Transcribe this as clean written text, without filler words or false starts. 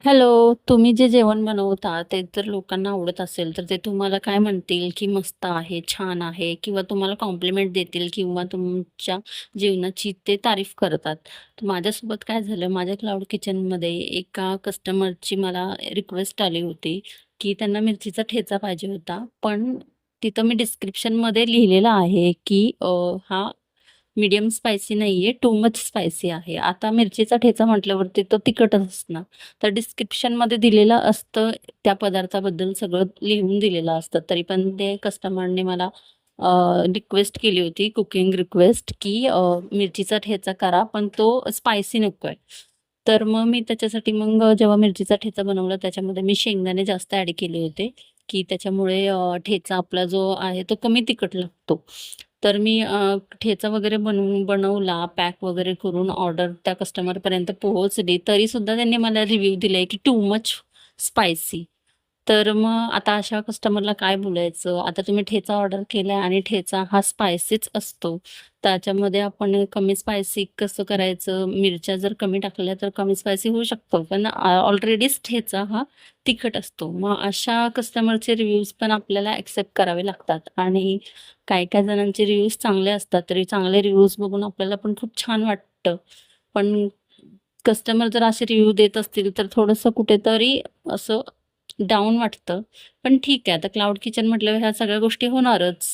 Hello, तुम्ही जे जेवण बनवता ते जर लोकांना आवडत असेल, तर ते तुम्हाला काय म्हणतील, की मस्त आहे, छान आहे किंवा तुम्हाला कॉम्प्लिमेंट देतील किंवा तुमच्या जेवणाची ते तारीफ करतात. तर माझ्यासोबत काय झालं, माझ्या क्लाउड किचनमध्ये एका कस्टमरची मला रिक्वेस्ट आली होती, की त्यांना मिरचीचा ठेचा पाहिजे होता. पण तिथं मी डिस्क्रिप्शनमध्ये लिहिलेलं आहे, की हा मीडियम स्पायसी नाहीये, टू मच स्पायसी आहे. आता मिरचीचा ठेचा म्हटल्यावरती तो तिखटच असणार. तर डिस्क्रिप्शनमध्ये दिलेलं असतं त्या पदार्थाबद्दल सगळं लिहून दिलेलं असतं. तरी पण ते कस्टमरने मला रिक्वेस्ट केली होती, कुकिंग रिक्वेस्ट, की मिरचीचा ठेचा करा, पण तो स्पायसी नकोय. तर मग मी त्याच्यासाठी जेव्हा मिरचीचा ठेचा बनवला त्याच्यामध्ये मी शेंगदाणे जास्त ॲड केले होते, की त्याच्यामुळे ठेचा आपला जो आहे तो कमी तिखट लागतो. तर मी ठेचा वगैरे बनवला, पॅक वगैरे करून ऑर्डर त्या कस्टमरपर्यंत पोहोचली. तरीसुद्धा त्यांनी मला रिव्ह्यू दिलाय, की टू मच स्पायसी. तर मग आता अशा कस्टमरला काय बोलायचं? आता तुम्ही ठेचा ऑर्डर केलाय आणि ठेचा हा स्पायसीच असतो. त्याच्यामध्ये आपण कमी स्पायसी कसं करायचं? मिरच्या जर कमी टाकल्या तर कमी स्पायसी होऊ शकतो. पण ऑलरेडीच ठेचा हा तिखट असतो. मग अशा कस्टमरचे रिव्ह्यूज पण आपल्याला एक्सेप्ट करावे लागतात आणि काही-काही जणांचे रिव्ह्यूज चांगले असतात. तरी चांगले रिव्ह्यूज बघून आपल्याला पण खूप छान वाटतं. पण कस्टमर जर असे रिव्ह्यू देत असतील, तर थोडंसं कुठेतरी असं डाऊन वाटतं. पण ठीक आहे, आता क्लाउड किचन म्हटल्यावर ह्या सगळ्या गोष्टी होणारच.